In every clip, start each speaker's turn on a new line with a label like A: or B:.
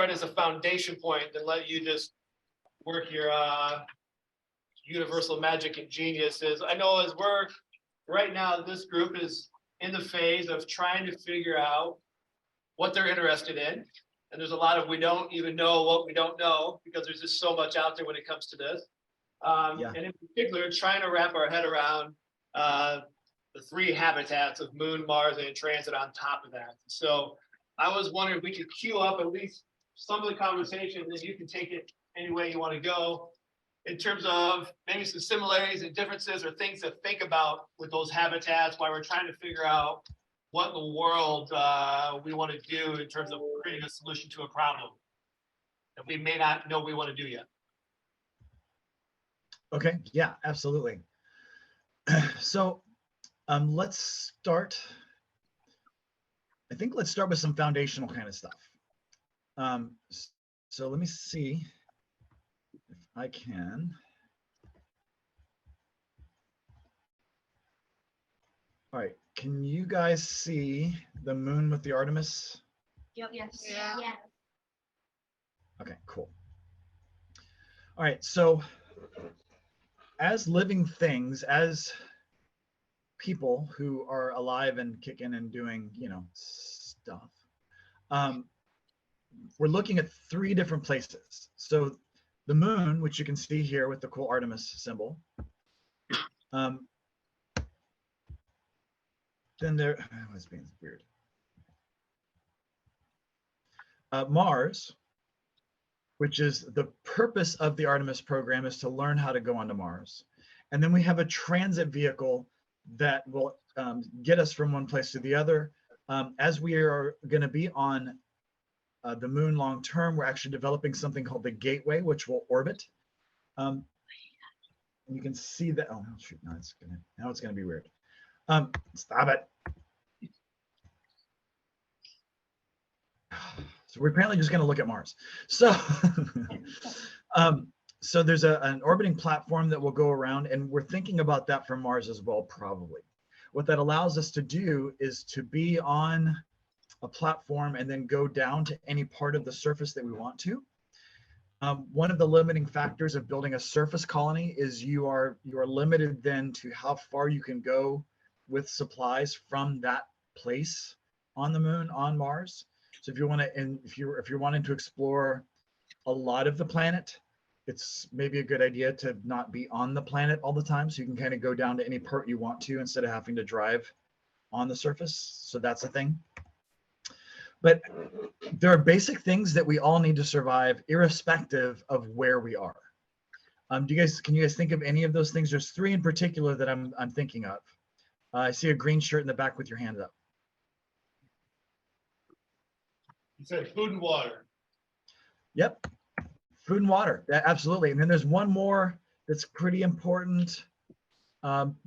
A: start as a foundation point, then let you just work your universal magic and geniuses. I know as we're right now, this group is in the phase of trying to figure out what they're interested in. And there's a lot of we don't even know what we don't know because there's just so much out there when it comes to this. And in particular, trying to wrap our head around the 3 habitats of Moon, Mars, and transit on top of that. So I was wondering if we could queue up at least some of the conversation, and you can take it any way you want to go in terms of maybe some similarities and differences or things to think about with those habitats while we're trying to figure out what in the world we want to do in terms of creating a solution to a problem that we may not know we want to do yet.
B: Okay, yeah, absolutely. So let's start. I think let's start with some foundational kind of stuff. So let me see if I can. All right, can you guys see the moon with the Artemis?
C: Yep. Yes.
D: Yeah.
C: Yeah.
B: Okay, cool. All right, so as living things, as people who are alive and kicking and doing, you know, stuff, we're looking at 3 different places. So the moon, which you can see here with the cool Artemis symbol. Then there, oh, it's being weird. Mars, which is the purpose of the Artemis program, is to learn how to go onto Mars. And then we have a transit vehicle that will get us from one place to the other. As we are going to be on the moon long term, we're actually developing something called the Gateway, which will orbit. And you can see that. Oh, shoot, no, now it's gonna be weird. Stop it. So we're apparently just going to look at Mars. So, so there's an orbiting platform that will go around, and we're thinking about that for Mars as well, probably. What that allows us to do is to be on a platform and then go down to any part of the surface that we want to. One of the limiting factors of building a surface colony is you are limited then to how far you can go with supplies from that place on the moon, on Mars. So if you want to, and if you're wanting to explore a lot of the planet, it's maybe a good idea to not be on the planet all the time, so you can kind of go down to any part you want to instead of having to drive on the surface. So that's a thing. But there are basic things that we all need to survive, irrespective of where we are. Can you guys think of any of those things? There's 3 in particular that I'm thinking of. I see a green shirt in the back with your hand up.
A: You said food and water.
B: Yep, food and water, absolutely. And then there's one more that's pretty important,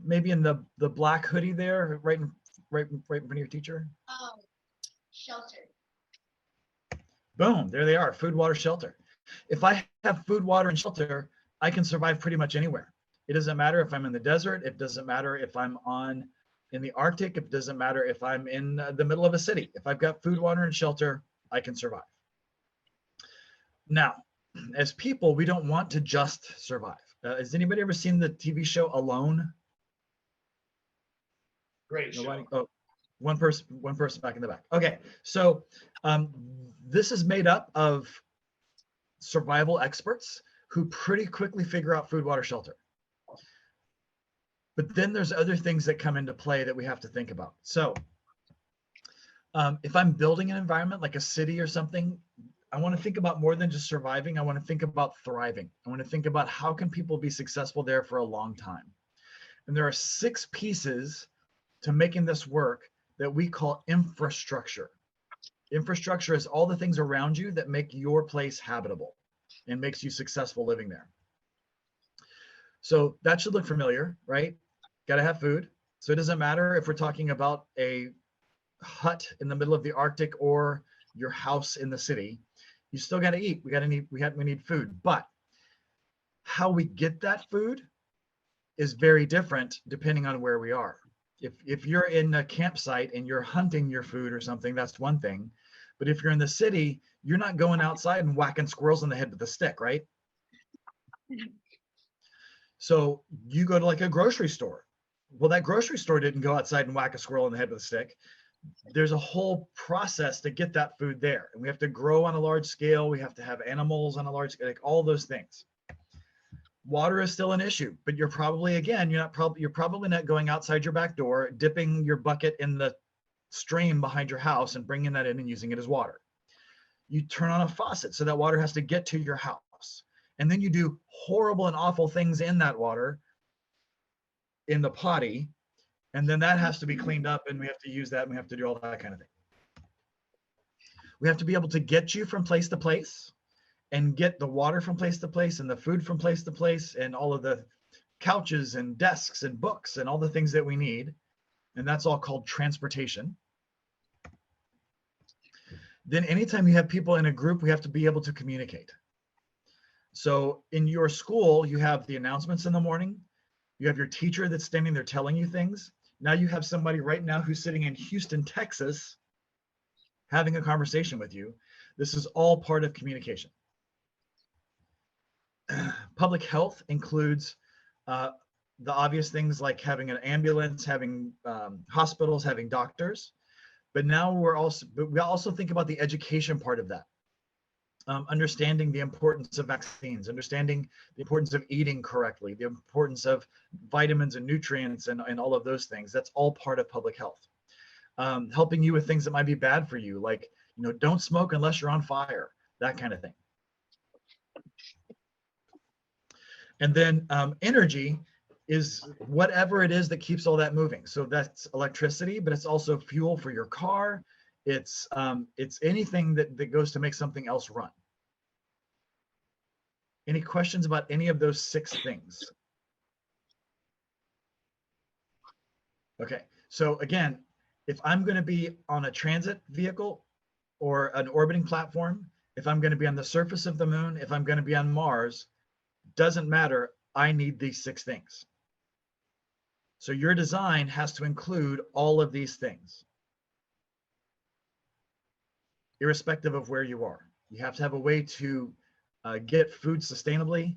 B: maybe in the black hoodie there, right in front of your teacher.
C: Oh, shelter.
B: Boom, there they are, food, water, shelter. If I have food, water, and shelter, I can survive pretty much anywhere. It doesn't matter if I'm in the desert. It doesn't matter if I'm in the Arctic. It doesn't matter if I'm in the middle of a city. If I've got food, water, and shelter, I can survive. Now, as people, we don't want to just survive. Has anybody ever seen the TV show Alone?
A: Great show.
B: Nobody? Oh, one person back in the back. Okay, so this is made up of survival experts who pretty quickly figure out food, water, shelter. But then there's other things that come into play that we have to think about. So if I'm building an environment like a city or something, I want to think about more than just surviving. I want to think about thriving. I want to think about how can people be successful there for a long time. And there are 6 pieces to making this work that we call infrastructure. Infrastructure is all the things around you that make your place habitable and makes you successful living there. So that should look familiar, right? Got to have food. So it doesn't matter if we're talking about a hut in the middle of the Arctic or your house in the city. You still got to eat. We need food. But how we get that food is very different depending on where we are. If you're in a campsite and you're hunting your food or something, that's one thing. But if you're in the city, you're not going outside and whacking squirrels in the head with a stick, right? So you go to like a grocery store. Well, that grocery store didn't go outside and whack a squirrel in the head with a stick. There's a whole process to get that food there. And we have to grow on a large scale. We have to have animals on a large scale, like all those things. Water is still an issue, but you're probably, again, you're probably not going outside your back door, dipping your bucket in the stream behind your house and bringing that in and using it as water. You turn on a faucet so that water has to get to your house. And then you do horrible and awful things in that water, in the potty, and then that has to be cleaned up, and we have to use that, and we have to do all that kind of thing. We have to be able to get you from place to place and get the water from place to place and the food from place to place and all of the couches and desks and books and all the things that we need. And that's all called transportation. Then anytime you have people in a group, we have to be able to communicate. So in your school, you have the announcements in the morning. You have your teacher that's standing there telling you things. Now you have somebody right now who's sitting in Houston, Texas, having a conversation with you. This is all part of communication. Public health includes the obvious things like having an ambulance, having hospitals, having doctors. But now we also think about the education part of that. Understanding the importance of vaccines, understanding the importance of eating correctly, the importance of vitamins and nutrients and all of those things. That's all part of public health. Helping you with things that might be bad for you, like, don't smoke unless you're on fire, that kind of thing. And then energy is whatever it is that keeps all that moving. So that's electricity, but it's also fuel for your car. It's anything that goes to make something else run. Any questions about any of those 6 things? Okay, so again, if I'm going to be on a transit vehicle or an orbiting platform, if I'm going to be on the surface of the moon, if I'm going to be on Mars, doesn't matter. I need these 6 things. So your design has to include all of these things, irrespective of where you are. You have to have a way to get food sustainably,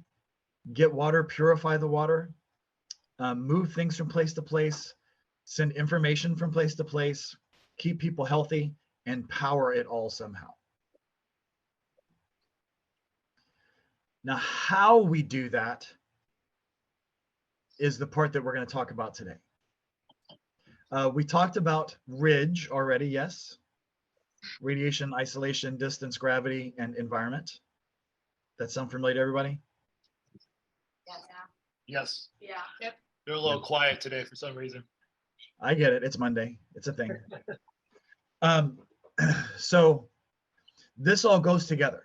B: get water, purify the water, move things from place to place, send information from place to place, keep people healthy, and power it all somehow. Now, how we do that is the part that we're going to talk about today. We talked about RIDGE already, yes. Radiation, isolation, distance, gravity, and environment. That sound familiar to everybody?
D: Yes.
C: Yeah. Yep.
D: They're a little quiet today for some reason.
B: I get it. It's Monday. It's a thing. So this all goes together.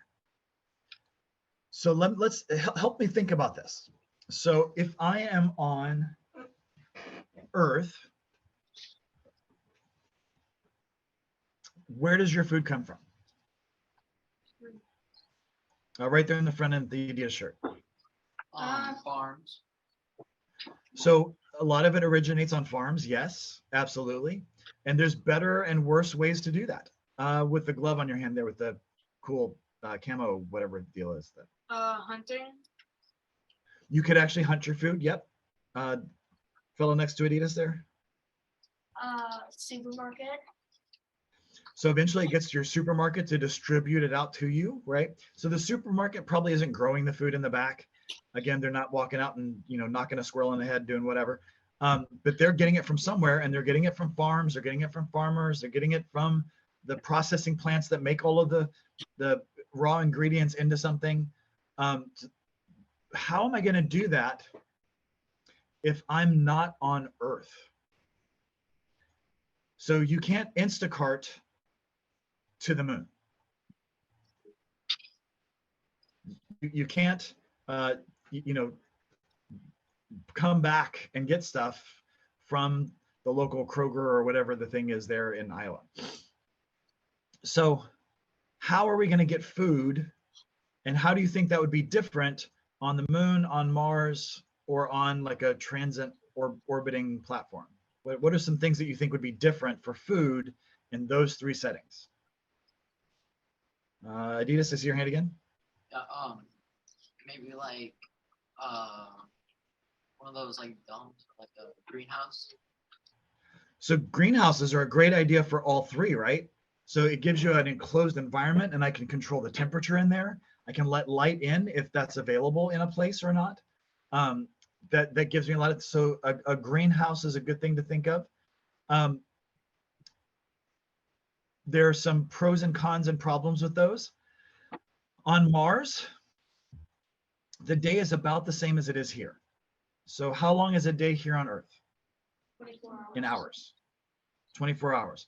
B: So let's help me think about this. So if I am on Earth, where does your food come from? Right there in the front of the Adidas shirt.
A: Farms.
B: So a lot of it originates on farms. Yes, absolutely. And there's better and worse ways to do that. With the glove on your hand there with the cool camo, whatever the deal is.
C: Hunting.
B: You could actually hunt your food. Yep. Fellow next to Adidas there.
C: Supermarket.
B: So eventually it gets to your supermarket to distribute it out to you, right? So the supermarket probably isn't growing the food in the back. Again, they're not walking out and knocking a squirrel in the head, doing whatever. But they're getting it from somewhere, and they're getting it from farms. They're getting it from farmers. They're getting it from the processing plants that make all of the raw ingredients into something. How am I going to do that if I'm not on Earth? So you can't Instacart to the moon. You can't, come back and get stuff from the local Kroger or whatever the thing is there in Iowa. So how are we going to get food? And how do you think that would be different on the moon, on Mars, or on like a transit or orbiting platform? What are some things that you think would be different for food in those 3 settings? Adidas, I see your hand again.
E: Yeah, maybe like one of those like domes, like a greenhouse.
B: So greenhouses are a great idea for all three, right? So it gives you an enclosed environment and I can control the temperature in there. I can let light in if that's available in a place or not. That gives me a lot of, so a greenhouse is a good thing to think of. There are some pros and cons and problems with those. On Mars, the day is about the same as it is here. So how long is a day here on Earth?
C: 24 hours.
B: In hours. 24 hours.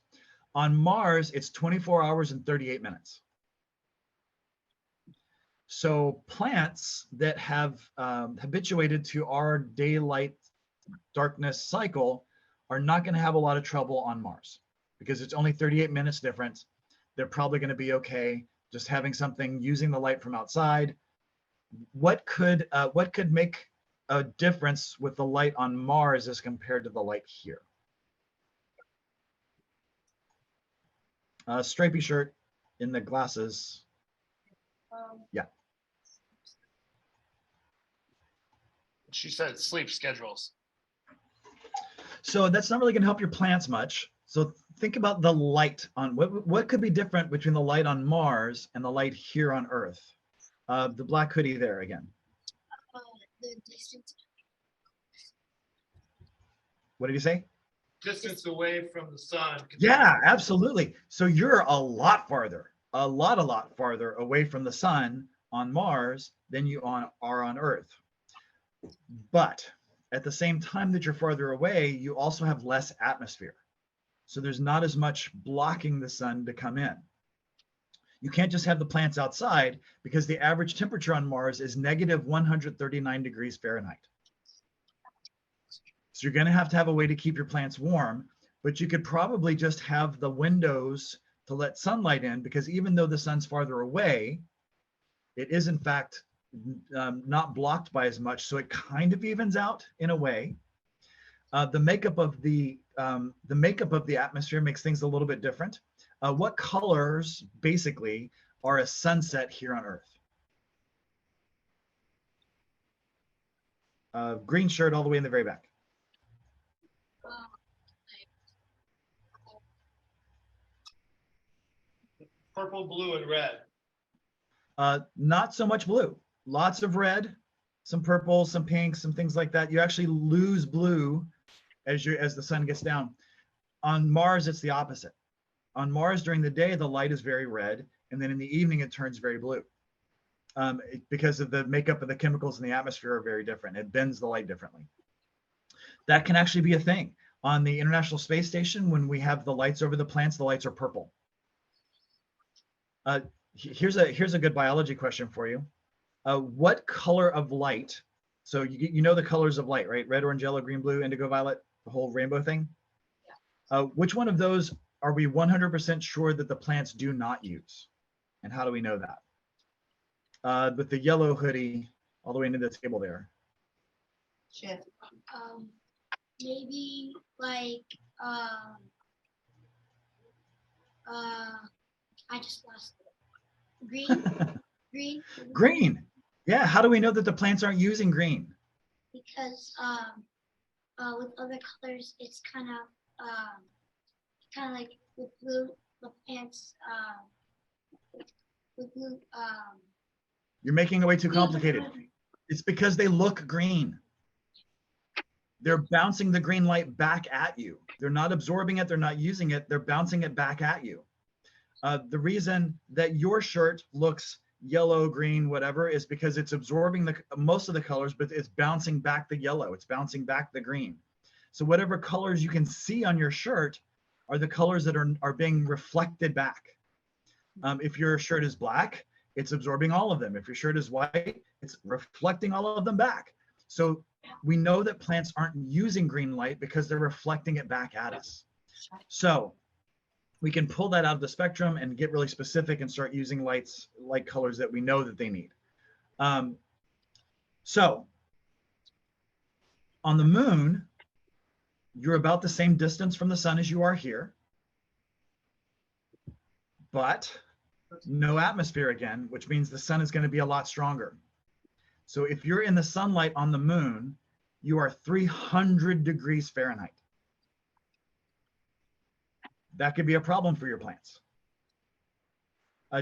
B: On Mars, it's 24 hours and 38 minutes. So plants that have habituated to our daylight darkness cycle are not going to have a lot of trouble on Mars because it's only 38 minutes difference. They're probably going to be okay just having something using the light from outside. What could make a difference with the light on Mars as compared to the light here? Stripy shirt in the glasses. Yeah.
D: She said sleep schedules.
B: So that's not really going to help your plants much. So think about the light on what could be different between the light on Mars and the light here on Earth. The black hoodie there again.
C: The distance.
B: What did you say?
A: Distance away from the sun.
B: Yeah, absolutely. So you're a lot farther away from the sun on Mars than you are on Earth. But at the same time that you're farther away, you also have less atmosphere. So there's not as much blocking the sun to come in. You can't just have the plants outside because the average temperature on Mars is negative 139 degrees Fahrenheit. So you're going to have a way to keep your plants warm, but you could probably just have the windows to let sunlight in because even though the sun's farther away, it is in fact not blocked by as much. So it kind of evens out in a way. The makeup of the atmosphere makes things a little bit different. What colors basically are a sunset here on Earth? Green shirt all the way in the very back.
A: Purple, blue, and red.
B: Not so much blue. Lots of red, some purple, some pink, some things like that. You actually lose blue as the sun gets down. On Mars, it's the opposite. On Mars, during the day, the light is very red, and then in the evening, it turns very blue. Because of the makeup of the chemicals in the atmosphere are very different. It bends the light differently. That can actually be a thing. On the International Space Station, when we have the lights over the plants, the lights are purple. Here's a good biology question for you. What color of light? So you know the colors of light, right? Red, orange, yellow, green, blue, indigo, violet, the whole rainbow thing. Which one of those are we 100% sure that the plants do not use? And how do we know that? With the yellow hoodie all the way into the table there.
C: Shift. Maybe like I just lost it. Green.
B: Green. Yeah. How do we know that the plants aren't using green?
C: Because with other colors, it's kind of like with blue, the plants with blue.
B: You're making it way too complicated. It's because they look green. They're bouncing the green light back at you. They're not absorbing it. They're not using it. They're bouncing it back at you. The reason that your shirt looks yellow, green, whatever, is because it's absorbing most of the colors, but it's bouncing back the yellow. It's bouncing back the green. So whatever colors you can see on your shirt are the colors that are being reflected back. If your shirt is black, it's absorbing all of them. If your shirt is white, it's reflecting all of them back. So we know that plants aren't using green light because they're reflecting it back at us. So we can pull that out of the spectrum and get really specific and start using light colors that we know that they need. So on the moon, you're about the same distance from the sun as you are here. But no atmosphere again, which means the sun is going to be a lot stronger. So if you're in the sunlight on the moon, you are 300 degrees Fahrenheit. That could be a problem for your plants.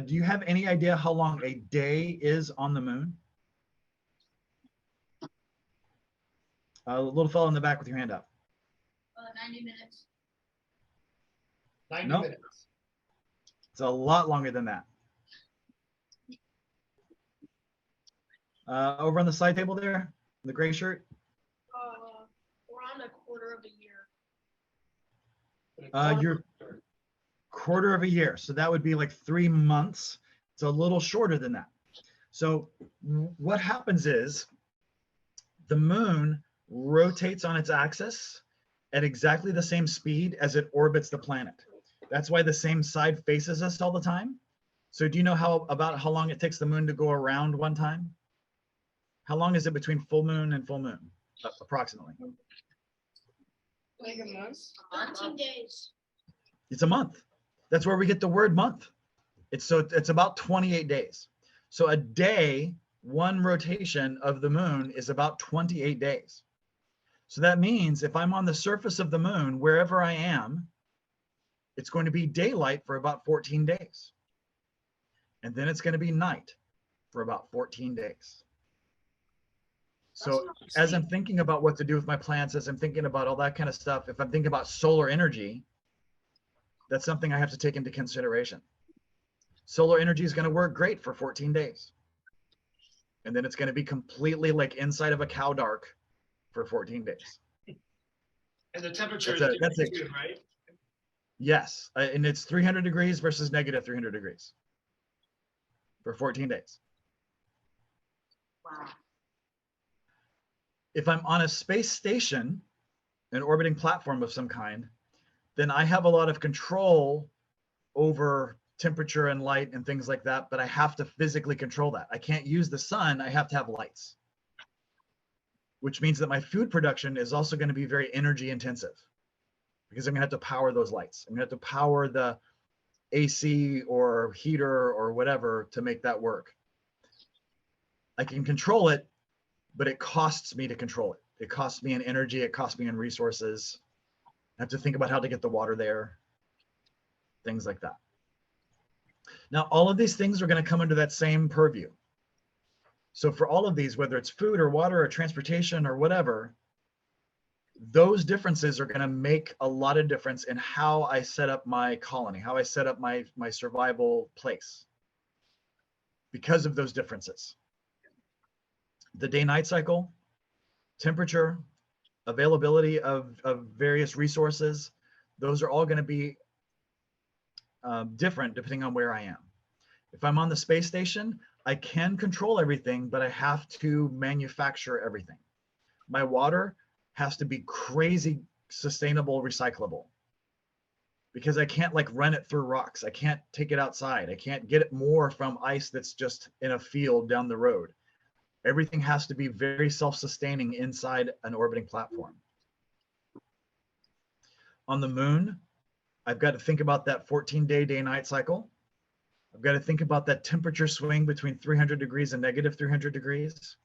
B: Do you have any idea how long a day is on the moon? A little fellow in the back with your hand up.
C: 90 minutes.
A: 90
B: Nope.
A: minutes.
B: It's a lot longer than that. Over on the side table there, the gray shirt.
C: Around a quarter of a year.
B: You're quarter of a year. So that would be like 3 months. It's a little shorter than that. So what happens is the moon rotates on its axis at exactly the same speed as it orbits the planet. That's why the same side faces us all the time. So do you know about how long it takes the moon to go around one time? How long is it between full moon and full moon, approximately?
C: Like a month? 13 days.
B: It's a month. That's where we get the word month. It's about 28 days. So a day, one rotation of the moon is about 28 days. So that means if I'm on the surface of the moon, wherever I am, it's going to be daylight for about 14 days. And then it's going to be night for about 14 days. So as I'm thinking about what to do with my plants, as I'm thinking about all that kind of stuff, if I'm thinking about solar energy, that's something I have to take into consideration. Solar energy is going to work great for 14 days. And then it's going to be completely like inside of a cow dark for 14 days.
A: And the temperature
B: That's
A: is different too, right?
B: Yes. And it's 300 degrees versus negative 300 degrees for 14 days.
C: Wow.
B: If I'm on a space station, an orbiting platform of some kind, then I have a lot of control over temperature and light and things like that, but I have to physically control that. I can't use the sun. I have to have lights, which means that my food production is also going to be very energy intensive because I'm going to have to power those lights. I'm going to have to power the AC or heater or whatever to make that work. I can control it, but it costs me to control it. It costs me in energy. It costs me in resources. I have to think about how to get the water there, things like that. Now, all of these things are going to come under that same purview. So for all of these, whether it's food or water or transportation or whatever, those differences are going to make a lot of difference in how I set up my colony, how I set up my survival place because of those differences. The day-night cycle, temperature, availability of various resources, those are all going to be different depending on where I am. If I'm on the space station, I can control everything, but I have to manufacture everything. My water has to be crazy sustainable, recyclable, because I can't like run it through rocks. I can't take it outside. I can't get it more from ice that's just in a field down the road. Everything has to be very self-sustaining inside an orbiting platform. On the moon, I've got to think about that 14-day day-night cycle. I've got to think about that temperature swing between 300 degrees and negative 300 degrees.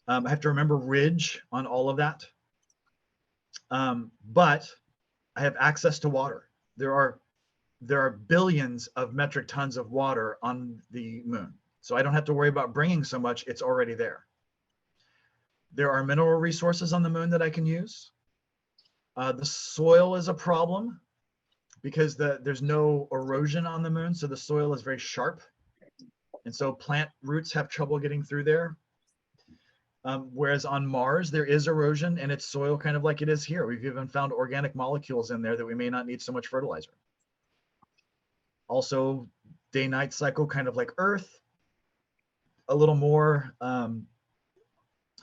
B: I have to remember ridge on all of that. But I have access to water. There are billions of metric tons of water on the moon. So I don't have to worry about bringing so much. It's already there. There are mineral resources on the moon that I can use. The soil is a problem because there's no erosion on the moon. So the soil is very sharp. And so plant roots have trouble getting through there. Whereas on Mars, there is erosion and it's soil kind of like it is here. We've even found organic molecules in there that we may not need so much fertilizer. Also, day-night cycle, kind of like Earth, a little more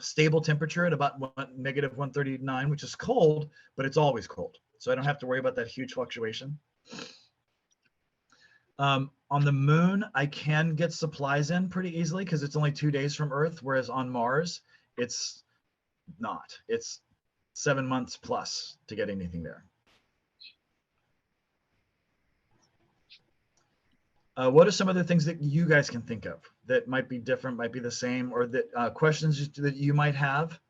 B: stable temperature at about negative 139, which is cold, but it's always cold. So I don't have to worry about that huge fluctuation. On the moon, I can get supplies in pretty easily because it's only 2 days from Earth, whereas on Mars, it's not. It's 7 months plus to get anything there. What are some other things that you guys can think of that might be different, might be the same, or that questions that you might have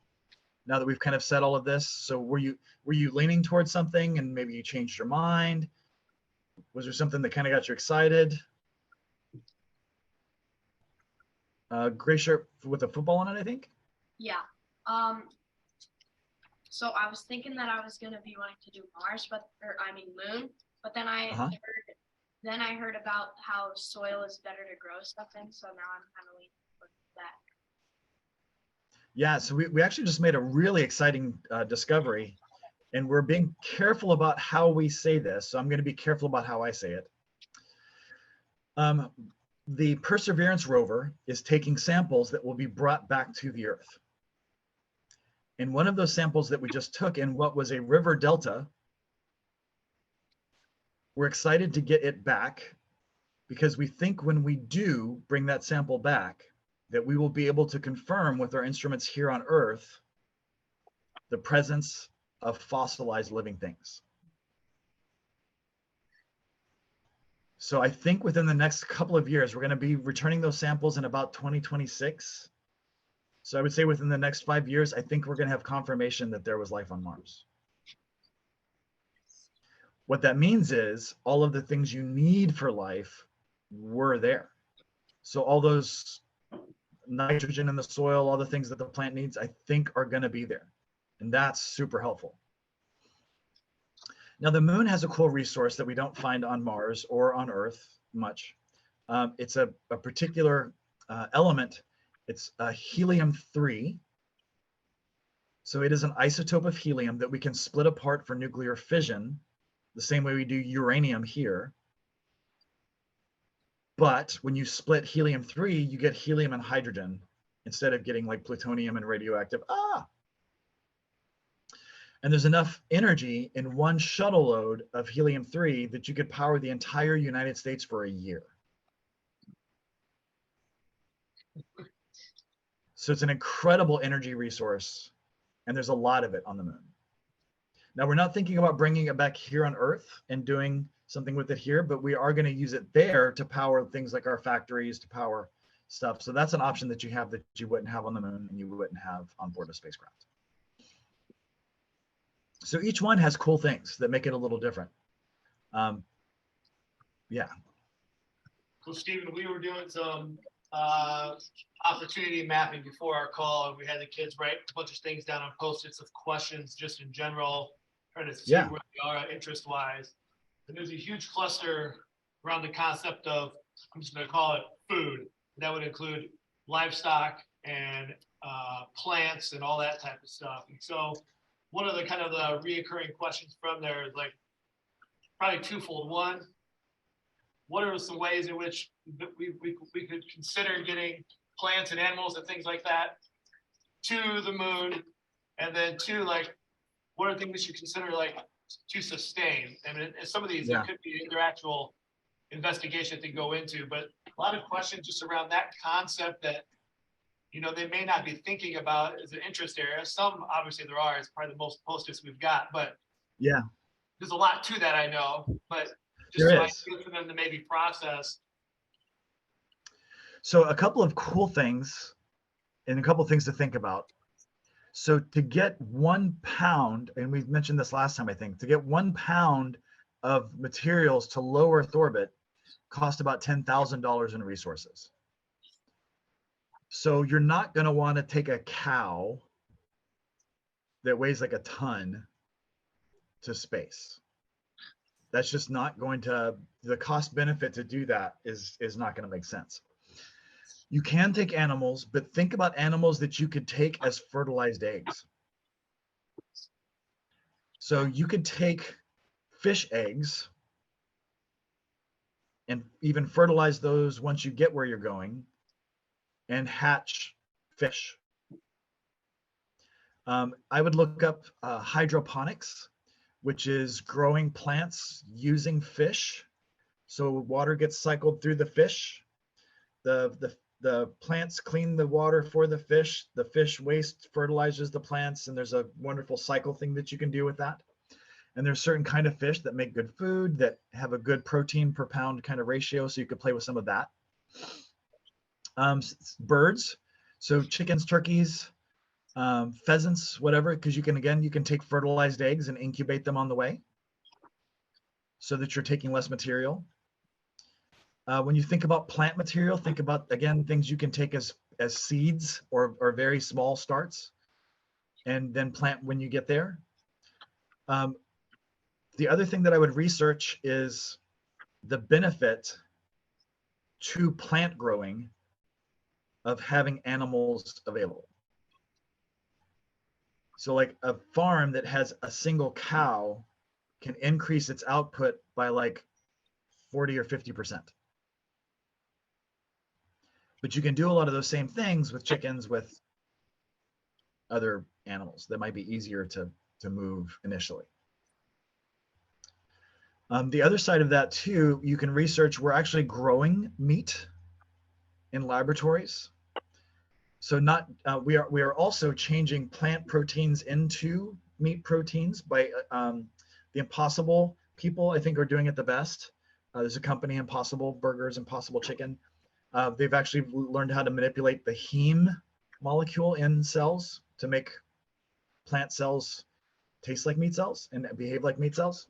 B: now that we've kind of said all of this? So were you leaning towards something and maybe you changed your mind? Was there something that kind of got you excited? Gray shirt with a football on it, I think.
C: Yeah. So I was thinking that I was gonna be wanting to do Mars, Moon. But then
B: Uh-huh.
C: I heard about how soil is better to grow stuff in. So now I'm kind of leaning towards that.
B: Yeah, so we actually just made a really exciting discovery, and we're being careful about how we say this. So I'm going to be careful about how I say it. The Perseverance rover is taking samples that will be brought back to the Earth. And one of those samples that we just took in what was a river delta, we're excited to get it back because we think when we do bring that sample back, that we will be able to confirm with our instruments here on Earth the presence of fossilized living things. So I think within the next couple of years, we're going to be returning those samples in about 2026. So I would say within the next 5 years, I think we're going to have confirmation that there was life on Mars. What that means is all of the things you need for life were there. So all those nitrogen in the soil, all the things that the plant needs, I think are going to be there. And that's super helpful. Now, the moon has a cool resource that we don't find on Mars or on Earth much. It's a particular element. It's helium-3. So it is an isotope of helium that we can split apart for nuclear fission, the same way we do uranium here. But when you split helium-3, you get helium and hydrogen instead of getting like plutonium and radioactive. And there's enough energy in one shuttle load of helium-3 that you could power the entire United States for a year. So it's an incredible energy resource, and there's a lot of it on the moon. Now, we're not thinking about bringing it back here on Earth and doing something with it here, but we are going to use it there to power things like our factories, to power stuff. So that's an option that you have that you wouldn't have on the moon and you wouldn't have on board a spacecraft. So each one has cool things that make it a little different. Yeah.
A: So Stephen, we were doing some opportunity mapping before our call, and we had the kids write a bunch of things down on Post-its of questions just in general, trying to see where they are interest-wise. And there's a huge cluster around the concept of, I'm just going to call it food. That would include livestock and plants and all that type of stuff. And so one of the kind of the reoccurring questions from there is like probably twofold. One, what are some ways in which we could consider getting plants and animals and things like that to the moon? And then two, like, what are things we should consider like to sustain? And some of these, it could be their actual investigation they go into, but a lot of questions just around that concept that, you know, they may not be thinking about as an interest area. Some, obviously there are, it's probably the most Post-its we've got, but
B: yeah,
A: there's a lot to that, I know, but just
B: there
A: so
B: is.
A: I for them to maybe process.
B: So a couple of cool things and a couple of things to think about. So to get 1 pound, and we've mentioned this last time, I think, to get 1 pound of materials to low Earth orbit cost about $10,000 in resources. So you're not going to want to take a cow that weighs like a ton to space. That's just not going to, the cost benefit to do that is not going to make sense. You can take animals, but think about animals that you could take as fertilized eggs. So you could take fish eggs and even fertilize those once you get where you're going and hatch fish. I would look up hydroponics, which is growing plants using fish. So water gets cycled through the fish. The plants clean the water for the fish waste fertilizes the plants, and there's a wonderful cycle thing that you can do with that. And there's certain kind of fish that make good food that have a good protein per pound kind of ratio. So you could play with some of that. Birds, so chickens, turkeys, pheasants, whatever, because you can take fertilized eggs and incubate them on the way so that you're taking less material. When you think about plant material, think about, again, things you can take as seeds or very small starts and then plant when you get there. The other thing that I would research is the benefit to plant growing of having animals available. So like a farm that has a single cow can increase its output by like 40 or 50%. But you can do a lot of those same things with chickens, with other animals that might be easier to move initially. The other side of that too, you can research, we're actually growing meat in laboratories. So we are also changing plant proteins into meat proteins by the Impossible people, I think, are doing it the best. There's a company, Impossible Burgers, Impossible Chicken. They've actually learned how to manipulate the heme molecule in cells to make plant cells taste like meat cells and behave like meat cells.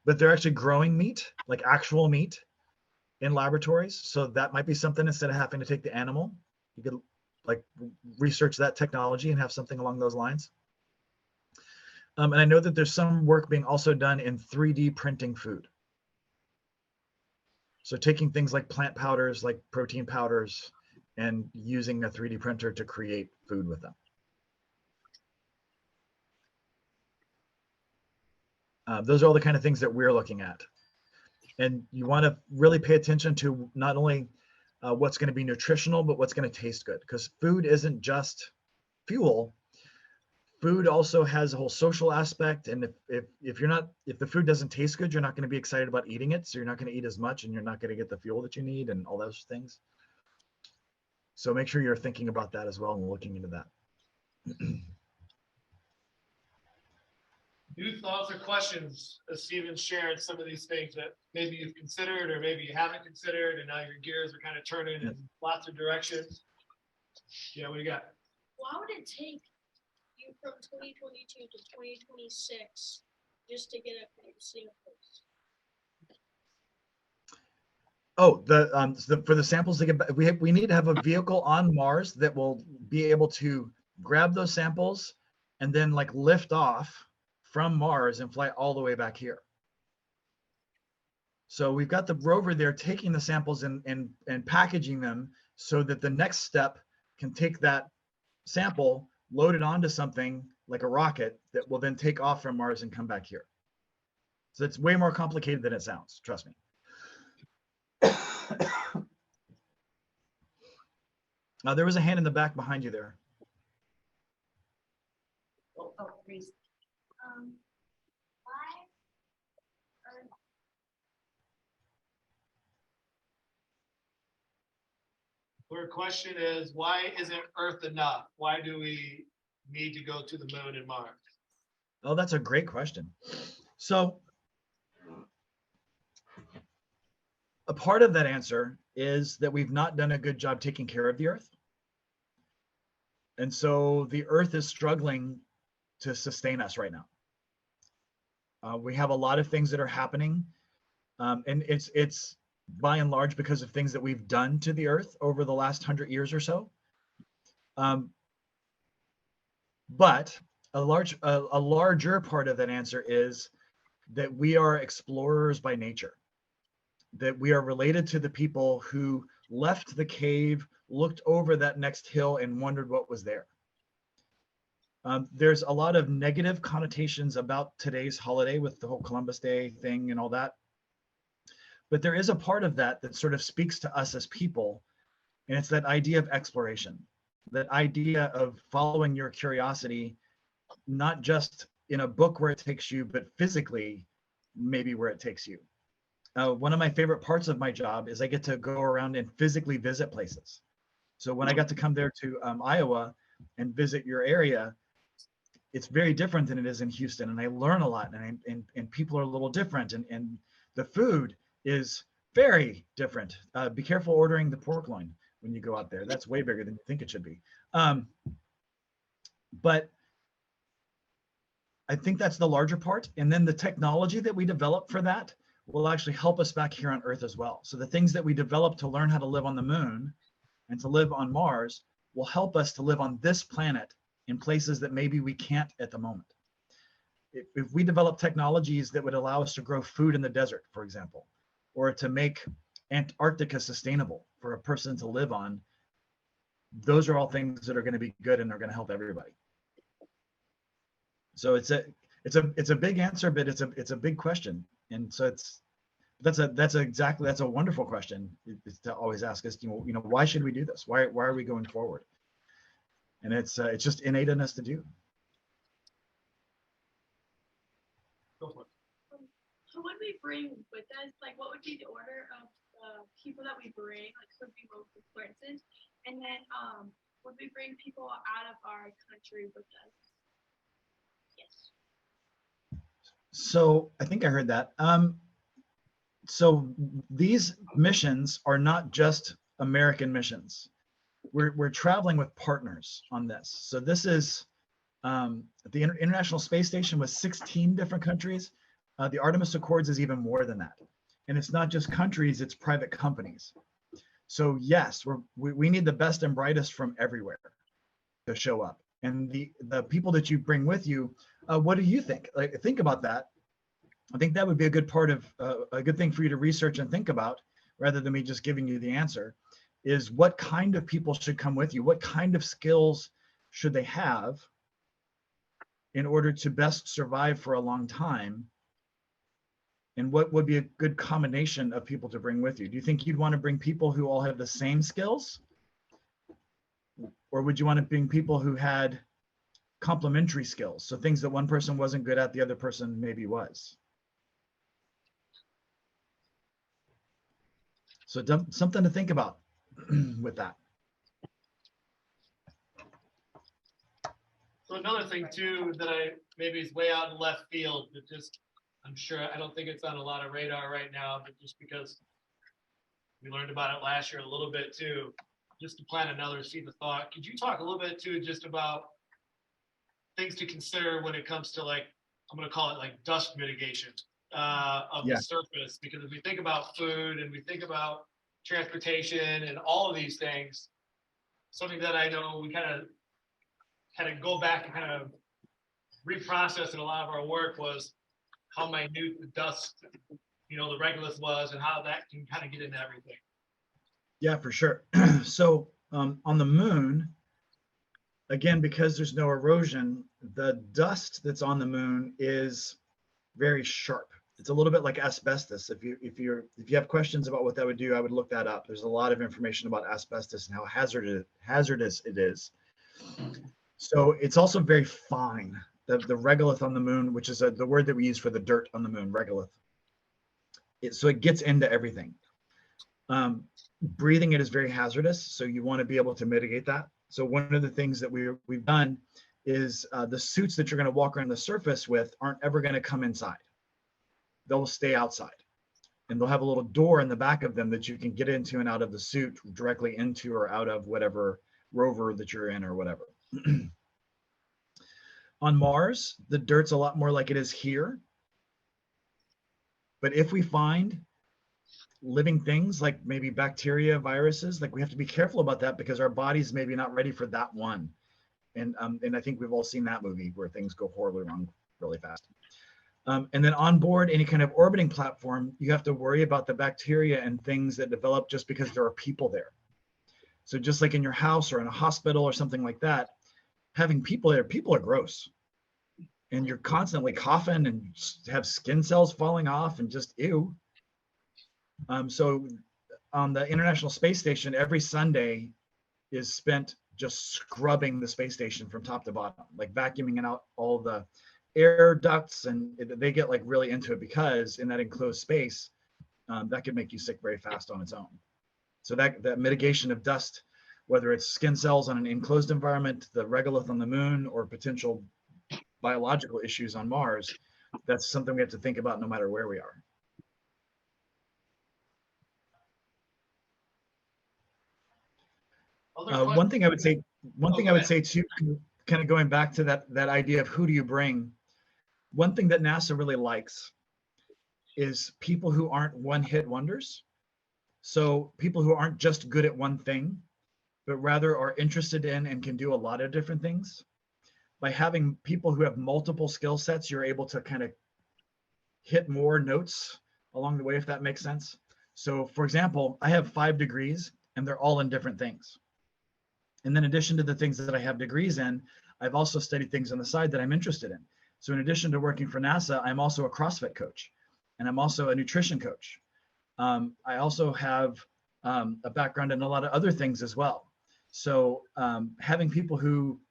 B: But they're actually growing meat, like actual meat, in laboratories. So that might be something, instead of having to take the animal, you could like research that technology and have something along those lines. And I know that there's some work being also done in 3D printing food. So taking things like plant powders, like protein powders, and using a 3D printer to create food with them. Those are all the kind of things that we're looking at. And you want to really pay attention to not only what's going to be nutritional, but what's going to taste good. Because food isn't just fuel. Food also has a whole social aspect. And if the food doesn't taste good, you're not going to be excited about eating it. So you're not going to eat as much and you're not going to get the fuel that you need and all those things. So make sure you're thinking about that as well and looking into that.
A: New thoughts or questions as Steven's sharing some of these things that maybe you've considered or maybe you haven't considered, and now your gears are kind of turning in lots of directions. Yeah, what do you got?
F: Why would it take you from 2022 to 2026 just to get a few samples?
B: Oh, for the samples to get back, we need to have a vehicle on Mars that will be able to grab those samples and then like lift off from Mars and fly all the way back here. So we've got the rover there taking the samples and packaging them so that the next step can take that sample, load it onto something like a rocket that will then take off from Mars and come back here. So it's way more complicated than it sounds, trust me. There was a hand in the back behind you there.
C: Oh, please.
F: Why are
A: Our question is, why isn't Earth enough? Why do we need to go to the moon and Mars?
B: Oh, that's a great question. So a part of that answer is that we've not done a good job taking care of the Earth. And so the Earth is struggling to sustain us right now. We have a lot of things that are happening, and it's by and large because of things that we've done to the Earth over the last 100 years or so. But a larger part of that answer is that we are explorers by nature, that we are related to the people who left the cave, looked over that next hill and wondered what was there. There's a lot of negative connotations about today's holiday with the whole Columbus Day thing and all that. But there is a part of that that sort of speaks to us as people, and it's that idea of exploration, that idea of following your curiosity, not just in a book where it takes you, but physically, maybe where it takes you. One of my favorite parts of my job is I get to go around and physically visit places. So when I got to come there to Iowa and visit your area, it's very different than it is in Houston, and I learn a lot, and people are a little different, and the food is very different. Be careful ordering the pork loin when you go out there. That's way bigger than you think it should be. But I think that's the larger part. And then the technology that we develop for that will actually help us back here on Earth as well. So the things that we develop to learn how to live on the moon and to live on Mars will help us to live on this planet in places that maybe we can't at the moment. If we develop technologies that would allow us to grow food in the desert, for example, or to make Antarctica sustainable for a person to live on, those are all things that are going to be good and are going to help everybody. So it's a big answer, but it's a big question. And so that's a wonderful question, is to always ask us, why should we do this? Why are we going forward? And it's just innate in us to do.
A: Go for it.
F: So when we bring with us, like, what would be the order of people that we bring? Like, who would be most important? And then, would we bring people out of our country with us? Yes.
B: So I think I heard that. So these missions are not just American missions. We're traveling with partners on this. So this is the International Space Station with 16 different countries. The Artemis Accords is even more than that. And it's not just countries, it's private companies. So yes, we need the best and brightest from everywhere to show up. And the people that you bring with you, what do you think? Like, think about that. I think that would be a good part of a good thing for you to research and think about, rather than me just giving you the answer, is what kind of people should come with you? What kind of skills should they have in order to best survive for a long time? And what would be a good combination of people to bring with you? Do you think you'd want to bring people who all have the same skills? Or would you want to bring people who had complementary skills? So things that one person wasn't good at, the other person maybe was. So something to think about with that.
A: So another thing too, that maybe is way out in left field, but just, I don't think it's on a lot of radar right now, but just because we learned about it last year a little bit too, just to plant another seed of thought. Could you talk a little bit too, just about things to consider when it comes to, like, I'm going to call it like dust mitigation of the surface? Because if we think about food and we think about transportation and all of these things, something that I know we kind of go back and kind of reprocess in a lot of our work was how minute the dust, the regolith was, and how that can kind of get into everything.
B: Yeah, for sure. So on the moon, again, because there's no erosion, the dust that's on the moon is very sharp. It's a little bit like asbestos. If you have questions about what that would do, I would look that up. There's a lot of information about asbestos and how hazardous it is. So it's also very fine. The regolith on the moon, which is the word that we use for the dirt on the moon, regolith. So it gets into everything. Breathing it is very hazardous, so you want to be able to mitigate that. So one of the things that we've done is the suits that you're going to walk around the surface with aren't ever going to come inside. They'll stay outside, and they'll have a little door in the back of them that you can get into and out of the suit, directly into or out of whatever rover that you're in or whatever. On Mars, the dirt's a lot more like it is here. But if we find living things like maybe bacteria, viruses, like, we have to be careful about that, because our body's maybe not ready for that one. And I think we've all seen that movie where things go horribly wrong really fast. And then on board any kind of orbiting platform, you have to worry about the bacteria and things that develop just because there are people there. So just like in your house or in a hospital or something like that, having people there, people are gross. And you're constantly coughing and have skin cells falling off and just ew. So on the International Space Station, every Sunday is spent just scrubbing the space station from top to bottom, like vacuuming out all the air ducts, and they get like really into it, because in that enclosed space, that could make you sick very fast on its own. So that mitigation of dust, whether it's skin cells on an enclosed environment, the regolith on the moon, or potential biological issues on Mars, that's something we have to think about no matter where we are. One thing I would say, too, kind of going back to that idea of who do you bring. One thing that NASA really likes is people who aren't one-hit wonders. So people who aren't just good at one thing, but rather are interested in and can do a lot of different things. By having people who have multiple skill sets, you're able to kind of hit more notes along the way, if that makes sense. So for example, I have 5 degrees and they're all in different things. And then in addition to the things that I have degrees in, I've also studied things on the side that I'm interested in. So in addition to working for NASA, I'm also a CrossFit coach, and I'm also a nutrition coach. I also have a background in a lot of other things as well. So having people who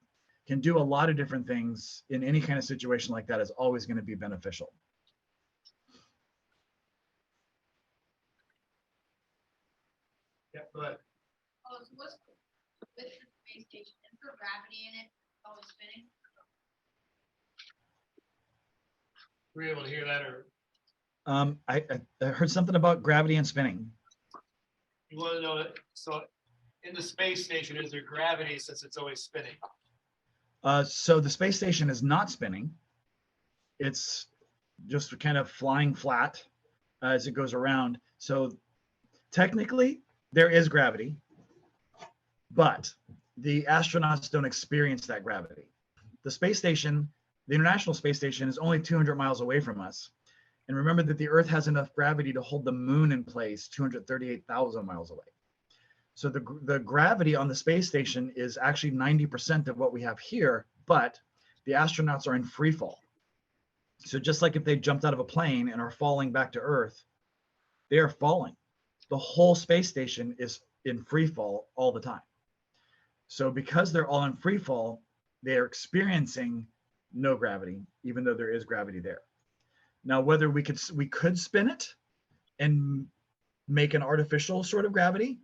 B: can do a lot of different things in any kind of situation like that is always going to be beneficial.
A: Yeah, go ahead.
C: Oh, so what's with the space station? Is there gravity in it? Always spinning?
A: Were you able to hear that, or
B: I heard something about gravity and spinning.
A: you want to know that? So in the space station, is there gravity since it's always spinning?
B: So the space station is not spinning. It's just kind of flying flat as it goes around. So technically there is gravity, but the astronauts don't experience that gravity. The space station, the International Space Station, is only 200 miles away from us. And remember that the Earth has enough gravity to hold the moon in place 238,000 miles away. So the gravity on the space station is actually 90% of what we have here, but the astronauts are in free fall. So just like if they jumped out of a plane and are falling back to Earth, they are falling. The whole space station is in free fall all the time. So because they're all in free fall, they are experiencing no gravity, even though there is gravity there. Now, whether we could spin it and make an artificial sort of gravity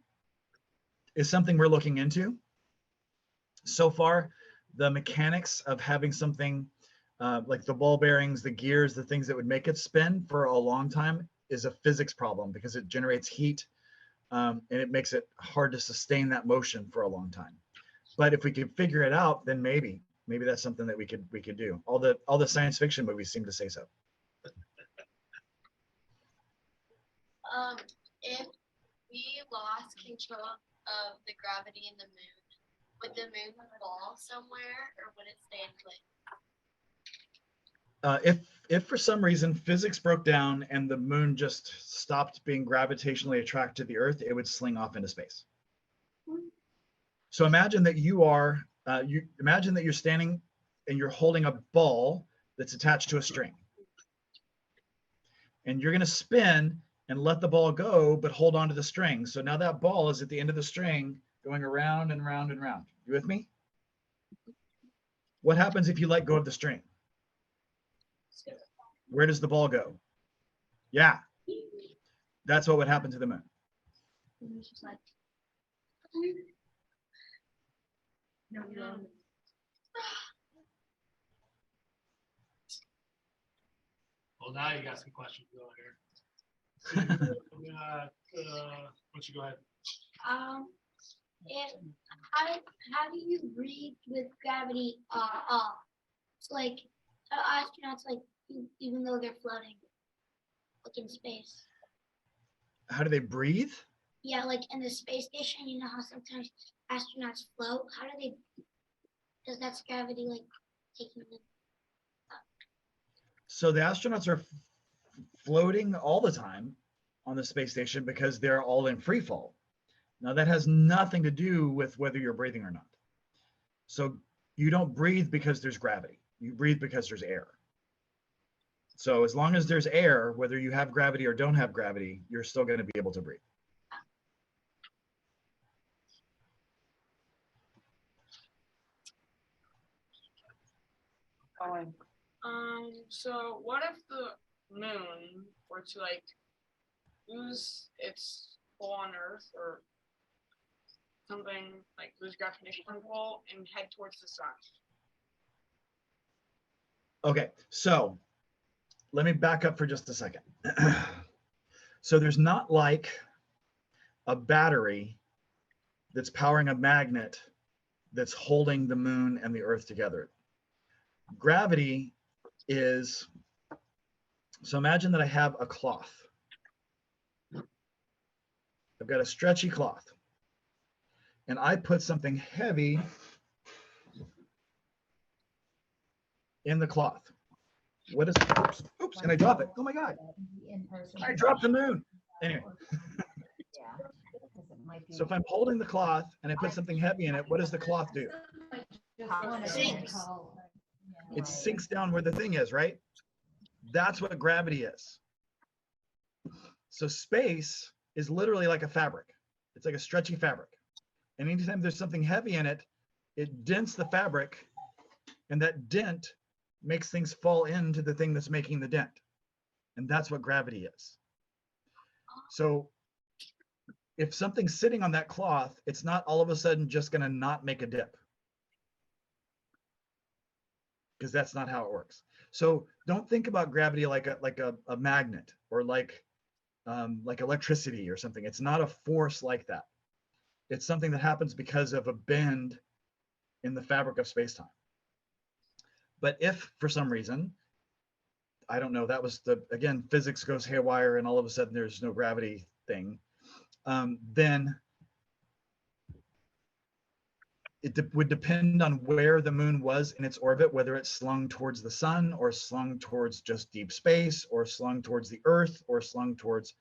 B: is something we're looking into. So far, the mechanics of having something like the ball bearings, the gears, the things that would make it spin for a long time is a physics problem because it generates heat and it makes it hard to sustain that motion for a long time. But if we could figure it out, then maybe that's something that we could do. All the science fiction movies seem to say so.
C: If we lost control of the gravity in the moon, would the moon fall somewhere or would it stay in place?
B: If for some reason physics broke down and the moon just stopped being gravitationally attracted to the Earth, it would sling off into space. So imagine that you're standing and you're holding a ball that's attached to a string, and you're going to spin and let the ball go, but hold on to the string. So now that ball is at the end of the string going around and round and round. You with me? What happens if you let go of the string? Where does the ball go? Yeah, that's what would happen to the moon.
A: Well, now you got some questions going here. Why don't you go ahead?
G: If how do you breathe with gravity off? It's like astronauts, like even though they're floating, like in space.
B: How do they breathe?
G: Yeah, like in the space station, you know how sometimes astronauts float. How do they? Does that gravity like taking them?
B: So the astronauts are floating all the time on the space station because they're all in free fall. Now that has nothing to do with whether you're breathing or not. So you don't breathe because there's gravity. You breathe because there's air. So as long as there's air, whether you have gravity or don't have gravity, you're still going to be able to breathe.
H: So what if the moon were to like lose its pull on Earth or something, like lose gravitational pull and head towards the sun?
B: Okay, so let me back up for just a second. So there's not like a battery that's powering a magnet that's holding the moon and the earth together. Gravity is, so imagine that I have a cloth. I've got a stretchy cloth, and I put something heavy in the cloth. What is, oops, and I drop it. Oh my God, I dropped the moon. Anyway, so if I'm holding the cloth and I put something heavy in it, what does the cloth do? It sinks down where the thing is, right? That's what gravity is. So space is literally like a fabric. It's like a stretchy fabric. And anytime there's something heavy in it, it dents the fabric, and that dent makes things fall into the thing that's making the dent. And that's what gravity is. So if something's sitting on that cloth, it's not all of a sudden just going to not make a dip, because that's not how it works. So don't think about gravity like a magnet, or like electricity or something. It's not a force like that. It's something that happens because of a bend in the fabric of space-time. But if for some reason, I don't know, that was again, physics goes haywire and all of a sudden there's no gravity thing, then it would depend on where the moon was in its orbit, whether it's slung towards the sun, or slung towards just deep space, or slung towards the earth, or slung towards,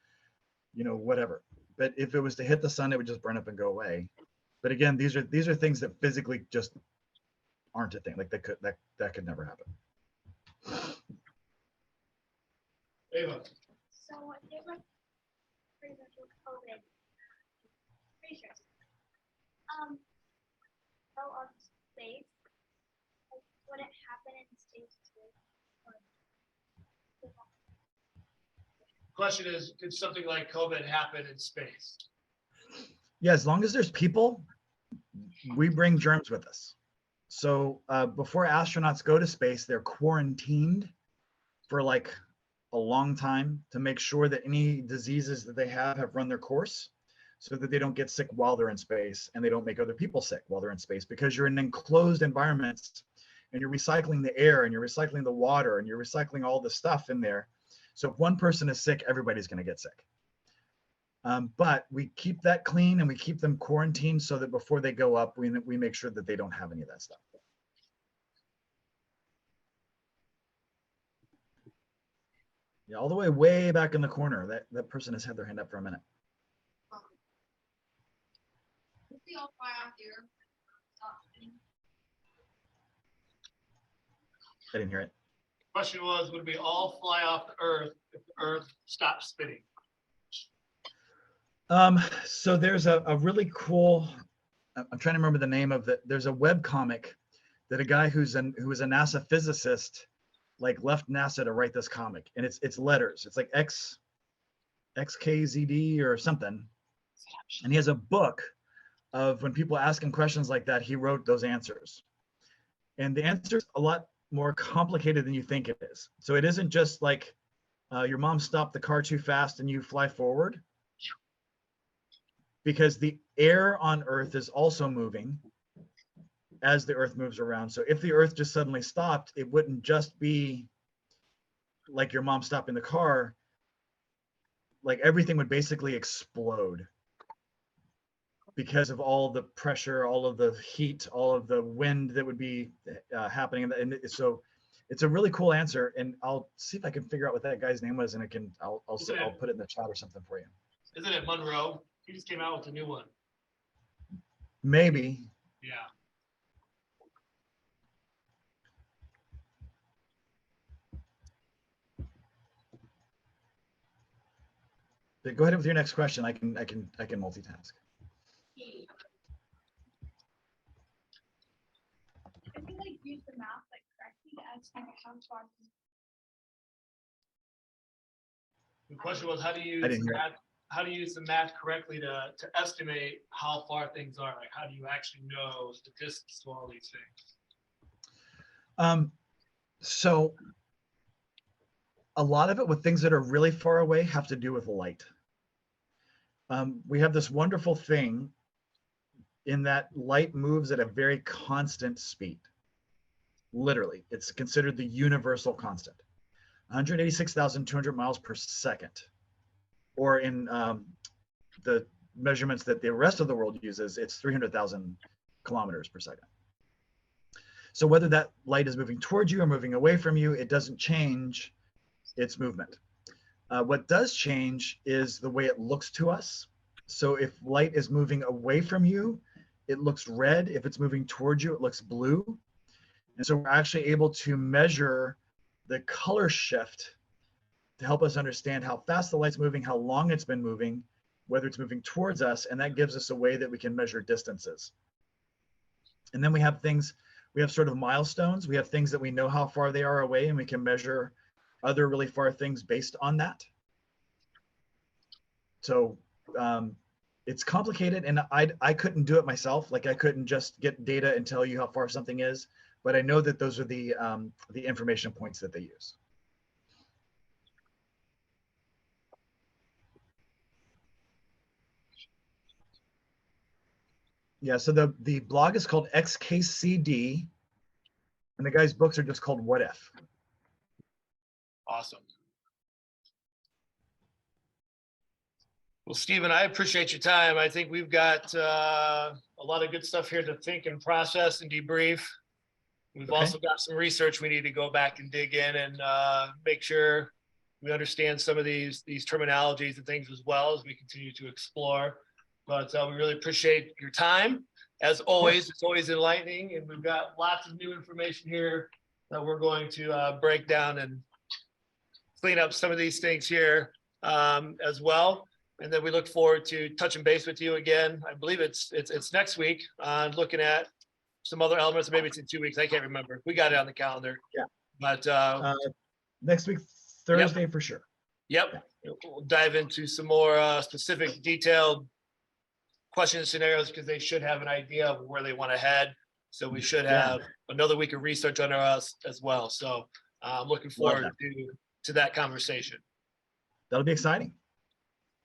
B: whatever. But if it was to hit the sun, it would just burn up and go away. But again, these are things that physically just aren't a thing. Like that could never happen.
A: Ava.
C: So what they were pretty much with COVID. Pretty sure. So on space, like, would it happen in space too?
A: Question is, could something like COVID happen in space?
B: Yeah, as long as there's people, we bring germs with us. So before astronauts go to space, they're quarantined for like a long time to make sure that any diseases that they have run their course, so that they don't get sick while they're in space, and they don't make other people sick while they're in space, because you're in enclosed environments and you're recycling the air and you're recycling the water and you're recycling all the stuff in there. So if one person is sick, everybody's going to get sick. But we keep that clean and we keep them quarantined so that before they go up, we make sure that they don't have any of that stuff. Yeah, all the way back in the corner. That person has had their hand up for a minute.
C: We all fly out here.
B: I didn't hear it.
A: Question was, would we all fly off the Earth if the Earth stopped spinning?
B: So there's a really cool, I'm trying to remember the name of it. There's a web comic that a guy who was a NASA physicist left NASA to write this comic, and it's letters. It's like XKZD or something. And he has a book of when people ask him questions like that, he wrote those answers. And the answer's a lot more complicated than you think it is. So it isn't just like your mom stopped the car too fast and you fly forward, because the air on Earth is also moving as the Earth moves around. So if the Earth just suddenly stopped, it wouldn't just be like your mom stopping the car. Like everything would basically explode because of all the pressure, all of the heat, all of the wind that would be happening. And so it's a really cool answer. And I'll see if I can figure out what that guy's name was, and I'll put it in the chat or something for you.
A: Isn't it Monroe? He just came out with a new one.
B: Maybe.
A: Yeah.
B: But go ahead with your next question. I can multitask.
F: If you use the math correctly to estimate how far.
A: The question was, how do you
B: I didn't hear it.
A: how do you use the math correctly to estimate how far things are? Like, how do you actually know the distance to all these things?
B: So a lot of it with things that are really far away have to do with light. We have this wonderful thing in that light moves at a very constant speed. Literally, it's considered the universal constant, 186,200 miles per second. Or in the measurements that the rest of the world uses, it's 300,000 kilometers per second. So whether that light is moving towards you or moving away from you, it doesn't change its movement. What does change is the way it looks to us. So if light is moving away from you, it looks red. If it's moving towards you, it looks blue. And so we're actually able to measure the color shift to help us understand how fast the light's moving, how long it's been moving, whether it's moving towards us, and that gives us a way that we can measure distances. And then we have things, we have sort of milestones. We have things that we know how far they are away, and we can measure other really far things based on that. So it's complicated, and I couldn't do it myself. Like I couldn't just get data and tell you how far something is, but I know that those are the information points that they use. Yeah, so the blog is called XKCD, and the guy's books are just called What If.
A: Awesome. Well, Stephen, I appreciate your time. I think we've got a lot of good stuff here to think and process and debrief. We've
B: Okay.
A: also got some research we need to go back and dig in and make sure we understand some of these terminologies and things as well as we continue to explore. But we really appreciate your time. As always, it's always enlightening, and we've got lots of new information here that we're going to break down and clean up some of these things here as well. And then we look forward to touching base with you again. I believe it's next week on looking at some other elements. Maybe it's in 2 weeks. I can't remember. We got it on the calendar.
B: Yeah.
A: But
B: Next week, Thursday for sure.
A: Yep. We'll dive into some more specific, detailed questions and scenarios because they should have an idea of where they want to head. So we should have another week of research under us as well. So I'm looking forward to that conversation.
B: That'll be exciting.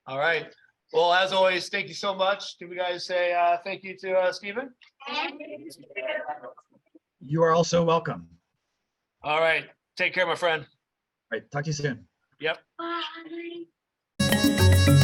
A: All right. Well, as always, thank you so much. Can we guys say thank you to Stephen?
B: You are also welcome.
A: All right. Take care, my friend.
B: All right, talk to you soon.
A: Yep.
G: Bye.